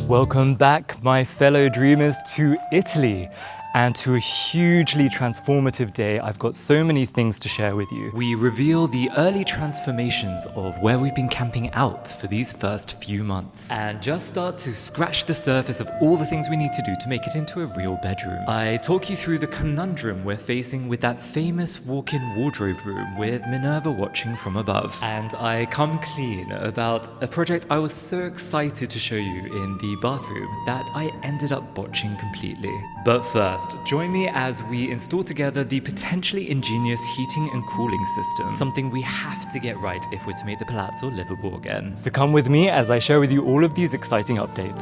Welcome back, my fellow dreamers, to Italy and to a hugely transformative day. I've got so many things to share with you. We reveal the early transformations of where we've been camping out for these first few months and just start to scratch the surface of all the things we need to do to make it into a real bedroom. I talk you through the conundrum we're facing with that famous walk-in wardrobe room with Minerva watching from above. And I come clean about a project I was so excited to show you in the bathroom that I ended up botching completely. But first, join me as we install together the potentially ingenious heating and cooling system, something we have to get right if we're to make the palazzo livable again. So come with me as I share with you all of these exciting updates.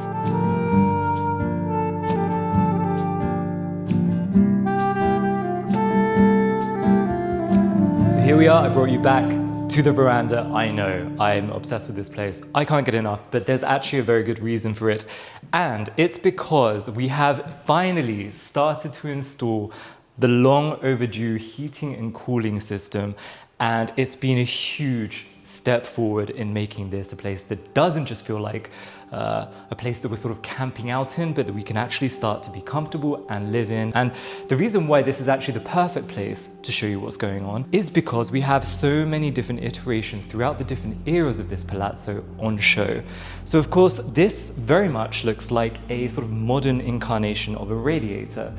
So here we are, I brought you back to the veranda. I know, I'm obsessed with this place. I can't get enough, but there's actually a very good reason for it. And it's because we have finally started to install the long overdue heating and cooling system. And it's been a huge step forward in making this a place that doesn't just feel like a place that we're sort of camping out in, but that we can actually start to be comfortable and live in. And the reason why this is actually the perfect place to show you what's going on is because we have so many different iterations throughout the different eras of this palazzo on show. So of course, this very much looks like a sort of modern incarnation of a radiator.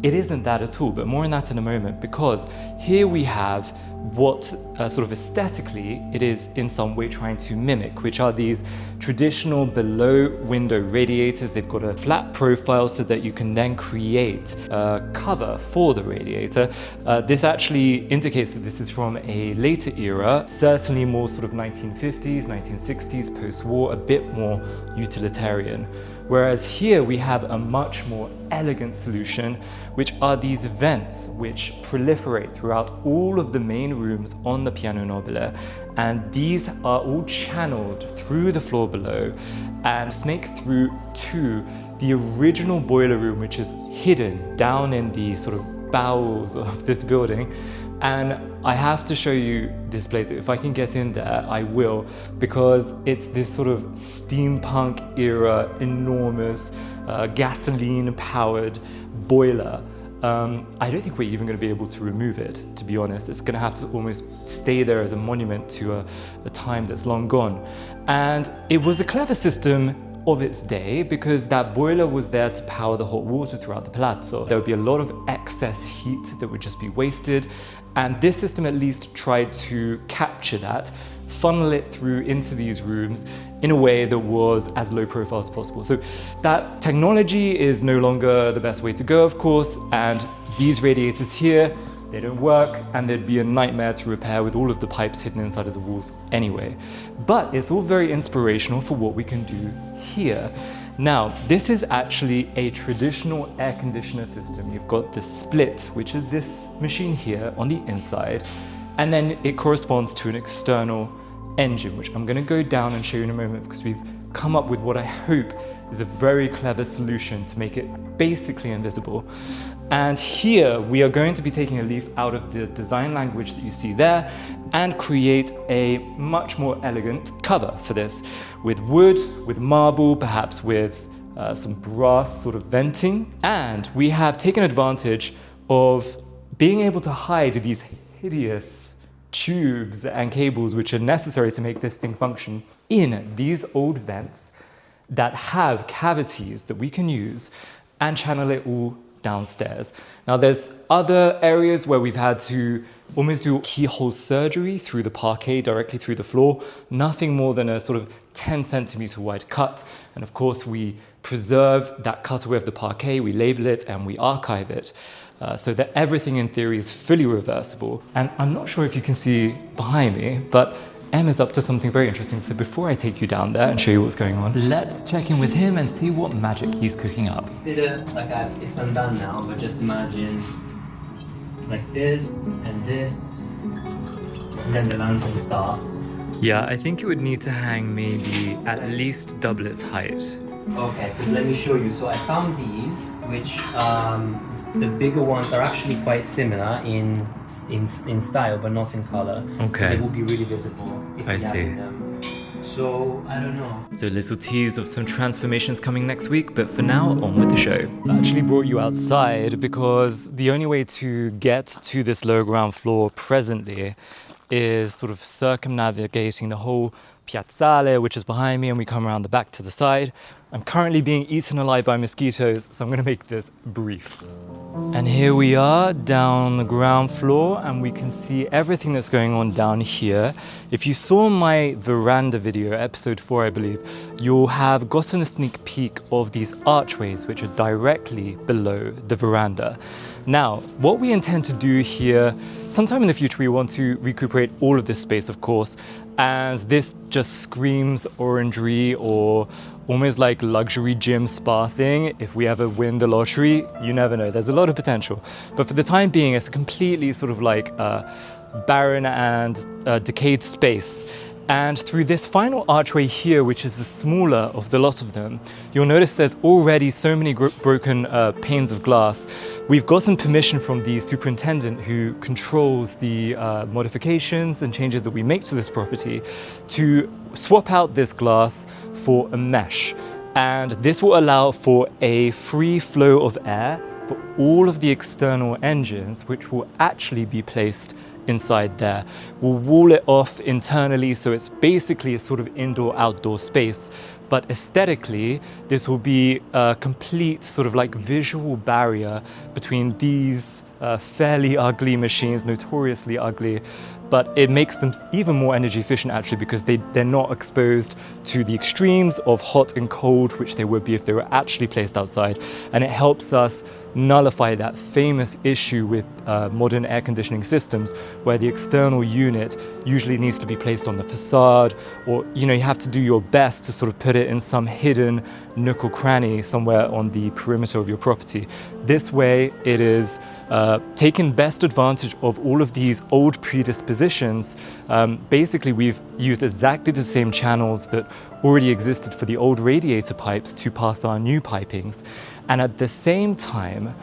It isn't that at all, but more on that in a moment, because here we have what sort of aesthetically it is in some way trying to mimic, which are these traditional below window radiators. They've got a flat profile so that you can then create a cover for the radiator. This actually indicates that this is from a later era, certainly more sort of 1950s, 1960s, post-war, a bit more utilitarian. Whereas here we have a much more elegant solution, which are these vents which proliferate throughout all of the main rooms on the piano nobile. And these are all channeled through the floor below and snake through to the original boiler room, which is hidden down in the sort of bowels of this building. And I have to show you this place. If I can get in there, I will, because it's this sort of steampunk era, enormous gasoline powered boiler. I don't think we're even going to be able to remove it, to be honest. It's going to have to almost stay there as a monument to a time that's long gone. And it was a clever system of its day, because that boiler was there to power the hot water throughout the palazzo. There would be a lot of excess heat that would just be wasted, and this system at least tried to capture that, funnel it through into these rooms in a way that was as low profile as possible. So that technology is no longer the best way to go, of course, and these radiators here, they don't work, and they'd be a nightmare to repair with all of the pipes hidden inside of the walls anyway. But it's all very inspirational for what we can do here. Now, this is actually a traditional air conditioner system. You've got the split, which is this machine here on the inside, and then it corresponds to an external engine, which I'm gonna go down and show you in a moment, because we've come up with what I hope is a very clever solution to make it basically invisible. And here we are going to be taking a leaf out of the design language that you see there and create a much more elegant cover for this, with wood, with marble, perhaps with some brass sort of venting. And we have taken advantage of being able to hide these hideous tubes and cables which are necessary to make this thing function in these old vents that have cavities that we can use and channel it all downstairs. Now there's other areas where we've had to almost do keyhole surgery through the parquet, directly through the floor, nothing more than a sort of 10 centimeter wide cut. And of course we preserve that cutaway of the parquet, we label it and we archive it. So that everything in theory is fully reversible. And I'm not sure if you can see behind me, but Em is up to something very interesting. So before I take you down there and show you what's going on, let's check in with him and see what magic he's cooking up. Consider like it's undone now, but just imagine like this, and then the lantern starts. Yeah, I think it would need to hang maybe at least double its height. Okay, because let me show you. So I found these, which the bigger ones are actually quite similar in style, but not in color. Okay. So they will be really visible if you have them. So, I don't know. So a little tease of some transformations coming next week, but for now, on with the show. I actually brought you outside because the only way to get to this low ground floor presently is sort of circumnavigating the whole piazzale, which is behind me, and we come around the back to the side. I'm currently being eaten alive by mosquitoes, so I'm gonna make this brief. And here we are down the ground floor, and we can see everything that's going on down here. If you saw my veranda video, episode 4 I believe, you'll have gotten a sneak peek of these archways which are directly below the veranda. Now, what we intend to do here, sometime in the future we want to recuperate all of this space, of course, as this just screams orangery or almost like luxury gym spa thing. If we ever win the lottery, you never know, there's a lot of potential. But for the time being, it's a completely sort of like barren and decayed space. And through this final archway here, which is the smaller of the lot of them, you'll notice there's already so many broken panes of glass. We've gotten permission from the superintendent who controls the modifications and changes that we make to this property to swap out this glass for a mesh. And this will allow for a free flow of air for all of the external engines, which will actually be placed inside there. We'll wall it off internally, so it's basically a sort of indoor-outdoor space. But aesthetically, this will be a complete sort of like visual barrier between these fairly ugly machines, notoriously ugly, but it makes them even more energy efficient actually, because they're not exposed to the extremes of hot and cold, which they would be if they were actually placed outside. And it helps us nullify that famous issue with modern air conditioning systems, where the external unit usually needs to be placed on the facade, or you have to do your best to sort of put it in some hidden nook or cranny somewhere on the perimeter of your property. This way it is taken best advantage of all of these old predispositions. Basically, we've used exactly the same channels that already existed for the old radiator pipes to pass our new pipings. And at the same time,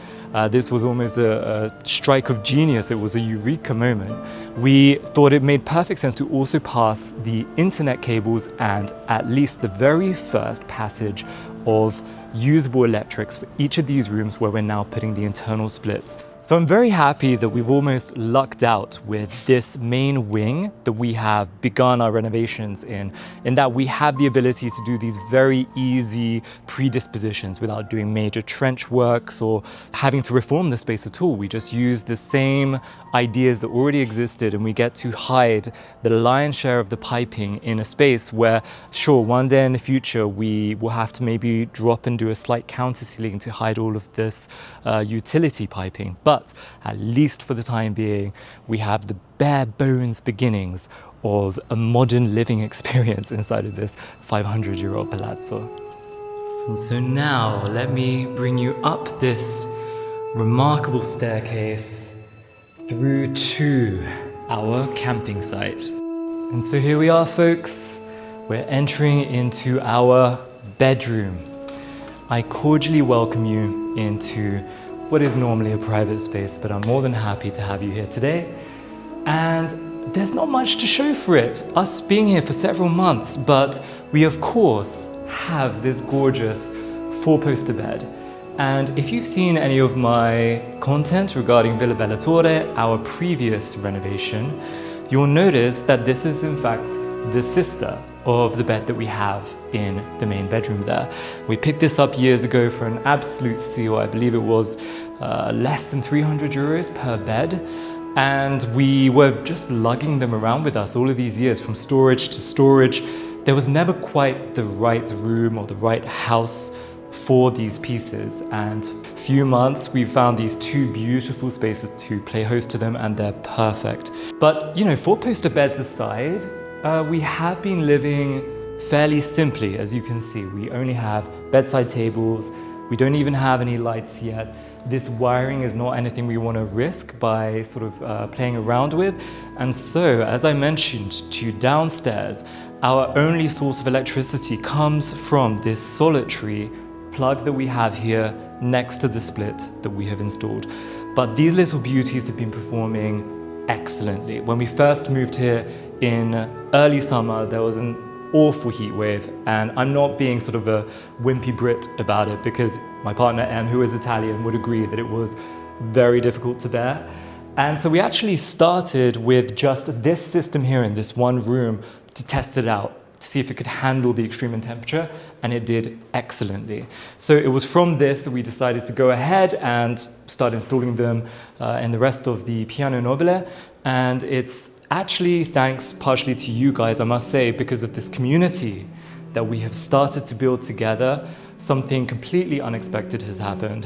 this was almost a strike of genius. It was a eureka moment. We thought it made perfect sense to also pass the internet cables and at least the very first passage of usable electrics for each of these rooms where we're now putting the internal splits. So I'm very happy that we've almost lucked out with this main wing that we have begun our renovations in that we have the ability to do these very easy predispositions without doing major trench works or having to reform the space at all. We just use the same ideas that already existed, and we get to hide the lion's share of the piping in a space where, sure, one day in the future we will have to maybe drop and do a slight counter ceiling to hide all of this utility piping. But at least for the time being, we have the bare bones beginnings of a modern living experience inside of this 500-year-old palazzo. And so now let me bring you up this remarkable staircase through to our camping site. And so here we are, folks. We're entering into our bedroom. I cordially welcome you into what is normally a private space, but I'm more than happy to have you here today. And there's not much to show for it, us being here for several months, but we of course have this gorgeous 4-poster bed. And if you've seen any of my content regarding Villa Bella Torre, our previous renovation, you'll notice that this is in fact the sister of the bed that we have in the main bedroom there. We picked this up years ago for an absolute steal. I believe it was less than 300 euros per bed. And we were just lugging them around with us all of these years from storage to storage. There was never quite the right room or the right house for these pieces, and a few months we found these 2 beautiful spaces to play host to them, and they're perfect. But 4-poster beds aside, we have been living fairly simply. As you can see, we only have bedside tables. We don't even have any lights yet. This wiring is not anything we want to risk by sort of playing around with. And so, as I mentioned to you downstairs, our only source of electricity comes from this solitary plug that we have here next to the split that we have installed. But these little beauties have been performing excellently. When we first moved here in early summer, there was an awful heat wave, and I'm not being sort of a wimpy Brit about it, because my partner Em, who is Italian, would agree that it was very difficult to bear. And so we actually started with just this system here in this one room to test it out, to see if it could handle the extreme temperature, and it did excellently. So it was from this that we decided to go ahead and start installing them in the rest of the piano nobile. And it's actually thanks partially to you guys, I must say, because of this community that we have started to build together. Something completely unexpected has happened.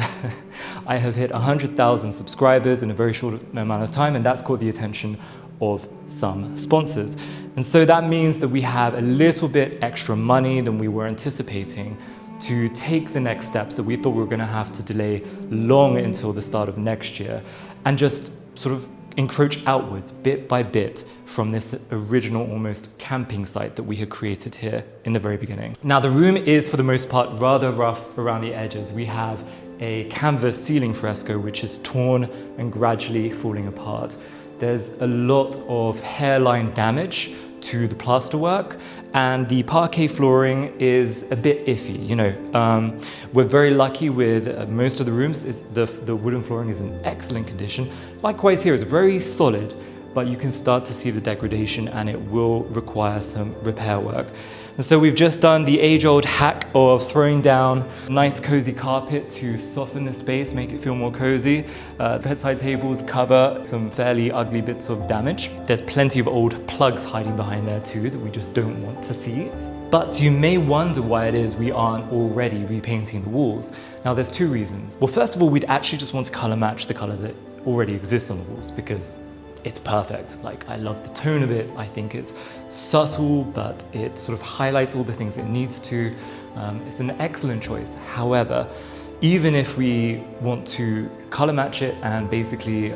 I have hit 100,000 subscribers in a very short amount of time, and that's caught the attention of some sponsors. And so that means that we have a little bit extra money than we were anticipating to take the next steps that we thought we were going to have to delay long until the start of next year, and just sort of encroach outwards bit by bit from this original almost camping site that we had created here in the very beginning. Now the room is for the most part rather rough around the edges. We have a canvas ceiling fresco which is torn and gradually falling apart. There's a lot of hairline damage to the plasterwork, and the parquet flooring is a bit iffy. You know, we're very lucky with most of the rooms. The wooden flooring is in excellent condition. Likewise here, it's very solid, but you can start to see the degradation, and it will require some repair work. And so we've just done the age-old hack of throwing down a nice cozy carpet to soften the space, make it feel more cozy. Bedside tables cover some fairly ugly bits of damage. There's plenty of old plugs hiding behind there too that we just don't want to see. But you may wonder why it is we aren't already repainting the walls. Now there's two reasons. Well, first of all, we'd actually just want to color match the color that already exists on the walls, because it's perfect. Like, I love the tone of it. I think it's subtle, but it sort of highlights all the things it needs to. It's an excellent choice. However, even if we want to color match it and basically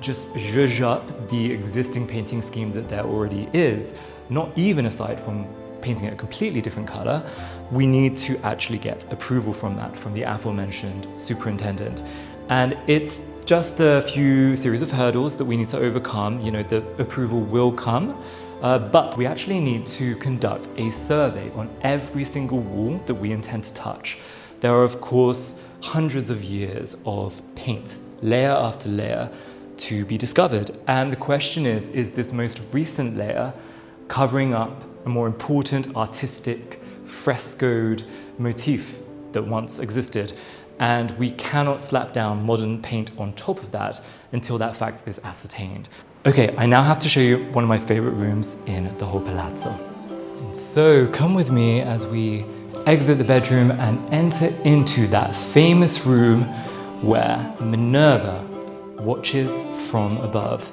just zhuzh up the existing painting scheme that there already is, not even aside from painting it a completely different color, we need to actually get approval from that, from the aforementioned superintendent. And it's just a few series of hurdles that we need to overcome. You know, the approval will come, but we actually need to conduct a survey on every single wall that we intend to touch. There are, of course, hundreds of years of paint, layer after layer, to be discovered. And the question is this most recent layer covering up a more important artistic frescoed motif that once existed? And we cannot slap down modern paint on top of that until that fact is ascertained. Okay, I now have to show you one of my favorite rooms in the whole palazzo. So come with me as we exit the bedroom and enter into that famous room where Minerva watches from above.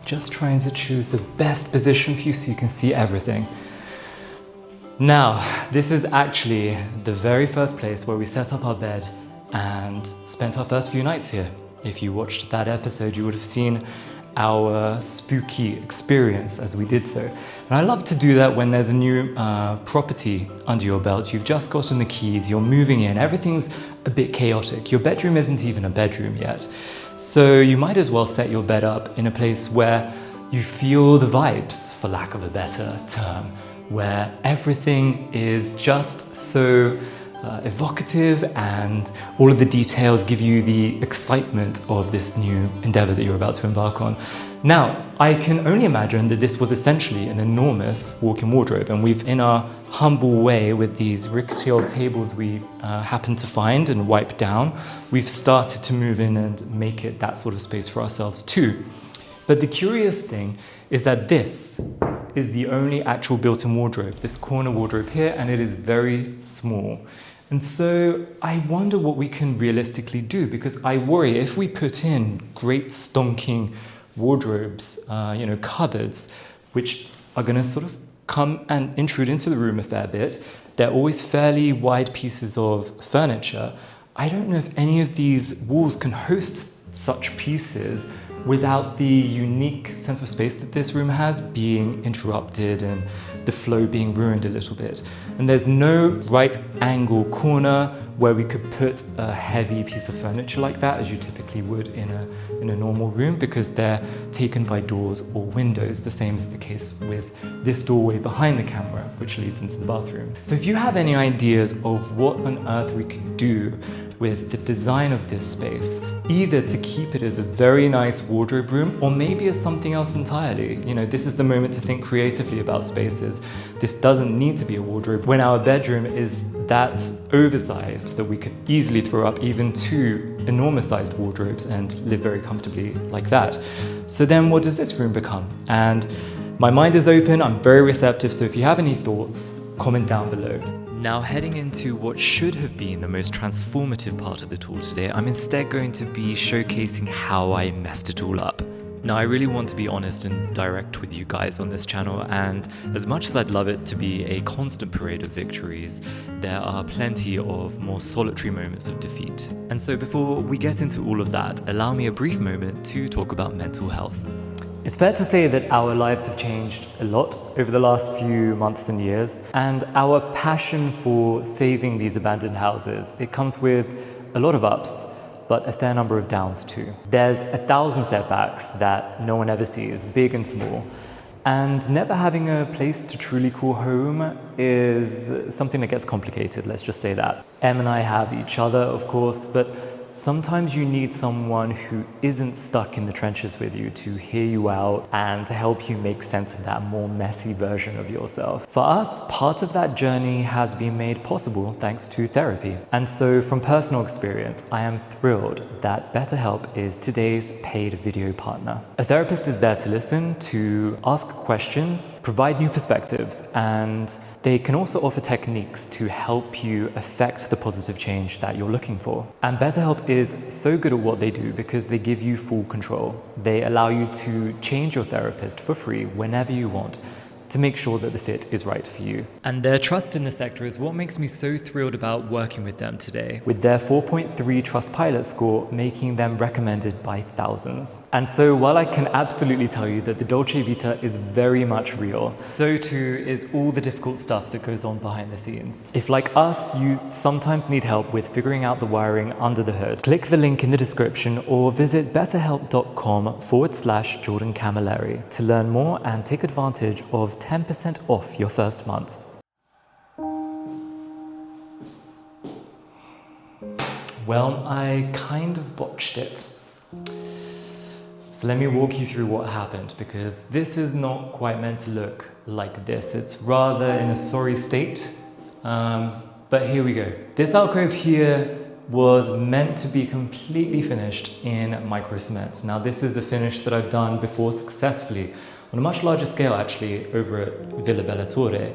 Just trying to choose the best position for you so you can see everything. Now, this is actually the very first place where we set up our bed and spent our first few nights here. If you watched that episode, you would have seen our spooky experience as we did so. And I love to do that when there's a new property under your belt. You've just gotten the keys, you're moving in, everything's a bit chaotic. Your bedroom isn't even a bedroom yet. So you might as well set your bed up in a place where you feel the vibes, for lack of a better term, where everything is just so evocative, and all of the details give you the excitement of this new endeavor that you're about to embark on. Now, I can only imagine that this was essentially an enormous walk-in wardrobe, and we've, in our humble way, with these rickety old tables we happened to find and wipe down, we've started to move in and make it that sort of space for ourselves too. But the curious thing is that this is the only actual built-in wardrobe, this corner wardrobe here, and it is very small. And so I wonder what we can realistically do, because I worry if we put in great stonking wardrobes, cupboards, which are going to sort of come and intrude into the room a fair bit. They're always fairly wide pieces of furniture. I don't know if any of these walls can host such pieces without the unique sense of space that this room has being interrupted and the flow being ruined a little bit. And there's no right angle corner where we could put a heavy piece of furniture like that, as you typically would in a normal room, because they're taken by doors or windows. The same is the case with this doorway behind the camera, which leads into the bathroom. So if you have any ideas of what on earth we could do with the design of this space, either to keep it as a very nice wardrobe room or maybe as something else entirely. You know, this is the moment to think creatively about spaces. This doesn't need to be a wardrobe when our bedroom is that oversized that we could easily throw up even two enormous sized wardrobes and live very comfortably like that. So then what does this room become? And my mind is open, I'm very receptive, so if you have any thoughts, comment down below. Now heading into what should have been the most transformative part of the tour today, I'm instead going to be showcasing how I messed it all up. Now I really want to be honest and direct with you guys on this channel, and as much as I'd love it to be a constant parade of victories, there are plenty of more solitary moments of defeat. And so before we get into all of that, allow me a brief moment to talk about mental health. It's fair to say that our lives have changed a lot over the last few months and years, and our passion for saving these abandoned houses, it comes with a lot of ups, but a fair number of downs too. There's 1,000 setbacks that no one ever sees, big and small, and never having a place to truly call home is something that gets complicated, let's just say that. Em and I have each other, of course, but sometimes you need someone who isn't stuck in the trenches with you to hear you out and to help you make sense of that more messy version of yourself. For us, part of that journey has been made possible thanks to therapy. And so from personal experience, I am thrilled that BetterHelp is today's paid video partner. A therapist is there to listen, to ask questions, provide new perspectives, and they can also offer techniques to help you affect the positive change that you're looking for. And BetterHelp is so good at what they do because they give you full control. They allow you to change your therapist for free whenever you want, to make sure that the fit is right for you. And their trust in the sector is what makes me so thrilled about working with them today, with their 4.3 Trustpilot score making them recommended by thousands. And so while I can absolutely tell you that the Dolce Vita is very much real, so too is all the difficult stuff that goes on behind the scenes. If like us, you sometimes need help with figuring out the wiring under the hood, click the link in the description or visit betterhelp.com/Jordan Camilleri to learn more and take advantage of 10% off your first month. Well, I kind of botched it. So let me walk you through what happened, because this is not quite meant to look like this. It's rather in a sorry state, but here we go. This alcove here was meant to be completely finished in micro cement. Now this is a finish that I've done before successfully, on a much larger scale actually, over at Villa Bella Torre.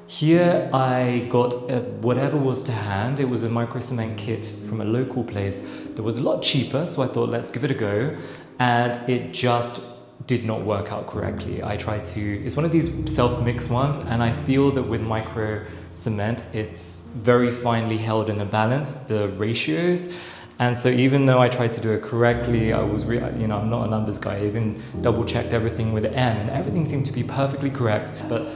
Here I got whatever was to hand. It was a micro cement kit from a local place that was a lot cheaper, so I thought let's give it a go, and it just did not work out correctly. I tried to, it's one of these self-mix ones, and I feel that with micro cement it's very finely held in a balance, the ratios. And so even though I tried to do it correctly, I'm not a numbers guy, I even double checked everything with M and everything seemed to be perfectly correct. But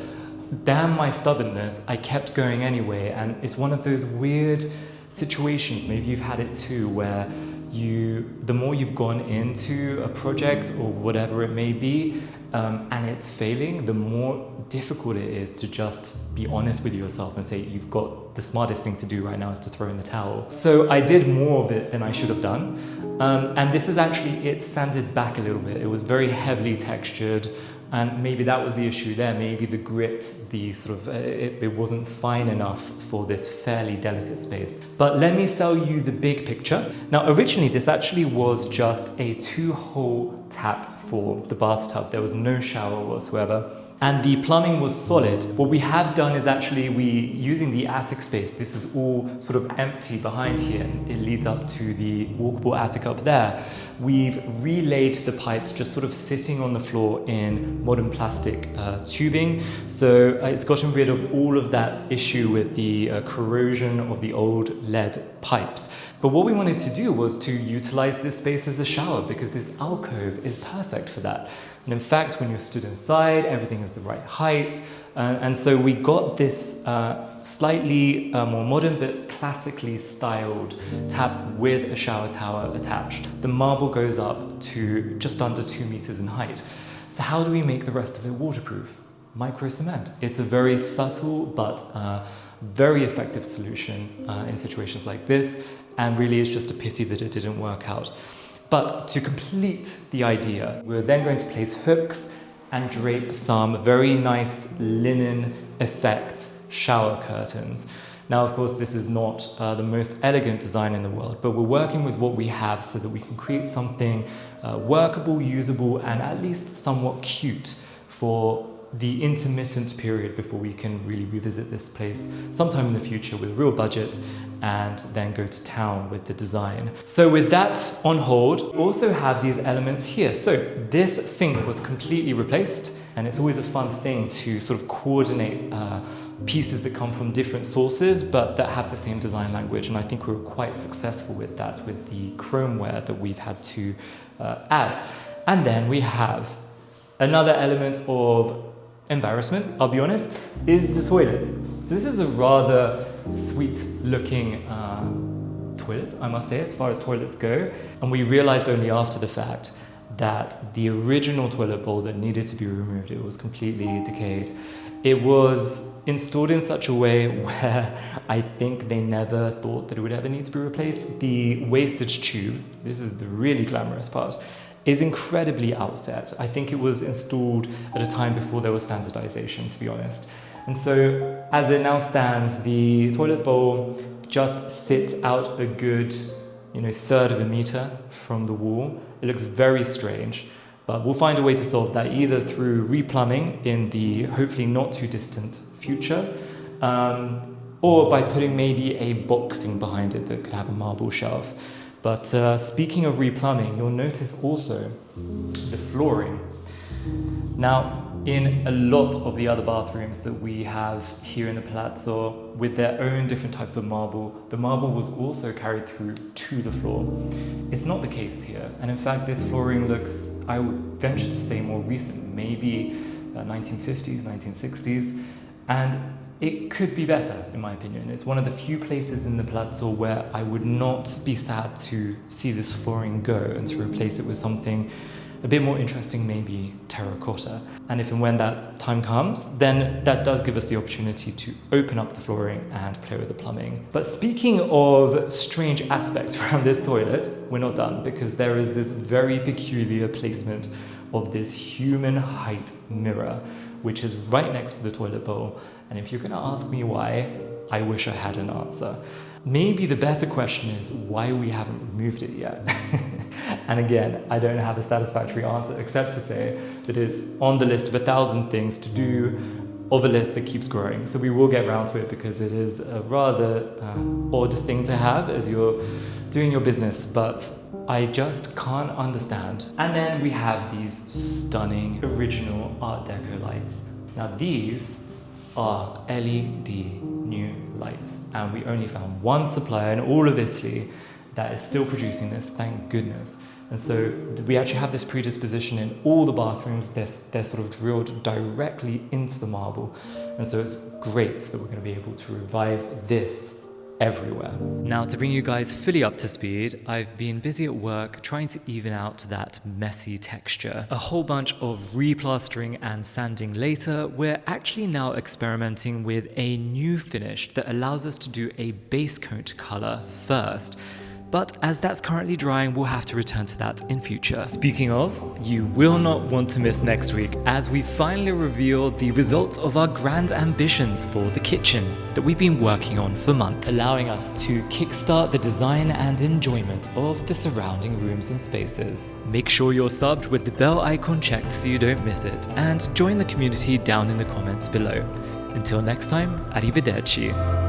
damn my stubbornness, I kept going anyway. And it's one of those weird situations, maybe you've had it too, where the more you've gone into a project or whatever it may be, and it's failing, the more difficult it is to just be honest with yourself and say you've got the smartest thing to do right now is to throw in the towel. So I did more of it than I should have done, and this is actually, it sanded back a little bit. It was very heavily textured, and maybe that was the issue there. Maybe the grit, the sort of, it wasn't fine enough for this fairly delicate space. But let me sell you the big picture. Now, originally, this actually was just a 2-hole tap for the bathtub. There was no shower whatsoever. and the plumbing was solid. What we have done is actually using the attic space, this is all sort of empty behind here, and it leads up to the walkable attic up there. We've relayed the pipes just sort of sitting on the floor in modern plastic tubing. So it's gotten rid of all of that issue with the corrosion of the old lead pipes. But what we wanted to do was to utilize this space as a shower, because this alcove is perfect for that. And in fact, when you're stood inside, everything is the right height. And so we got this slightly more modern but classically styled tap with a shower tower attached. The marble goes up to just under 2 meters in height. So how do we make the rest of it waterproof? Micro cement. It's a very subtle but very effective solution in situations like this. And really it's just a pity that it didn't work out. But to complete the idea, we're then going to place hooks and drape some very nice linen effect shower curtains. Now, of course, this is not the most elegant design in the world, but we're working with what we have so that we can create something workable, usable, and at least somewhat cute for the intermittent period before we can really revisit this place sometime in the future with a real budget and then go to town with the design. So with that on hold, we also have these elements here. So this sink was completely replaced, and it's always a fun thing to sort of coordinate pieces that come from different sources but that have the same design language, and I think we were quite successful with that with the chromeware that we've had to add. And then we have another element of embarrassment, I'll be honest, is the toilet. So this is a rather sweet looking toilet, I must say, as far as toilets go. And we realized only after the fact that the original toilet bowl that needed to be removed, it was completely decayed. It was installed in such a way where I think they never thought that it would ever need to be replaced. The wastage tube, this is the really glamorous part, is incredibly outset. I think it was installed at a time before there was standardization, to be honest. And so as it now stands, the toilet bowl just sits out a good, third of a meter from the wall. It looks very strange, but we'll find a way to solve that either through replumbing in the hopefully not too distant future, or by putting maybe a boxing behind it that could have a marble shelf. But speaking of replumbing, you'll notice also the flooring. Now, in a lot of the other bathrooms that we have here in the palazzo, with their own different types of marble, the marble was also carried through to the floor. It's not the case here, and in fact this flooring looks, I would venture to say, more recent, maybe 1950s, 1960s, and it could be better, in my opinion. It's one of the few places in the palazzo where I would not be sad to see this flooring go and to replace it with something a bit more interesting, maybe terracotta. And if and when that time comes, then that does give us the opportunity to open up the flooring and play with the plumbing. But speaking of strange aspects around this toilet, we're not done, because there is this very peculiar placement of this human height mirror, which is right next to the toilet bowl. And if you're gonna ask me why, I wish I had an answer. Maybe the better question is why we haven't removed it yet. And again, I don't have a satisfactory answer except to say that it's on the list of 1,000 things to do of a list that keeps growing. So we will get around to it, because it is a rather odd thing to have as you're doing your business, but I just can't understand. And then we have these stunning original Art Deco lights. Now these are LED new lights, and we only found one supplier in all of Italy that is still producing this, thank goodness. And so we actually have this predisposition in all the bathrooms. They're sort of drilled directly into the marble. And so it's great that we're going to be able to revive this everywhere. Now, to bring you guys fully up to speed, I've been busy at work trying to even out that messy texture. A whole bunch of replastering and sanding later, we're actually now experimenting with a new finish that allows us to do a base coat color first, but as that's currently drying, we'll have to return to that in future. Speaking of, you will not want to miss next week as we finally reveal the results of our grand ambitions for the kitchen that we've been working on for months, allowing us to kickstart the design and enjoyment of the surrounding rooms and spaces. Make sure you're subbed with the bell icon checked so you don't miss it, and join the community down in the comments below. Until next time, arrivederci.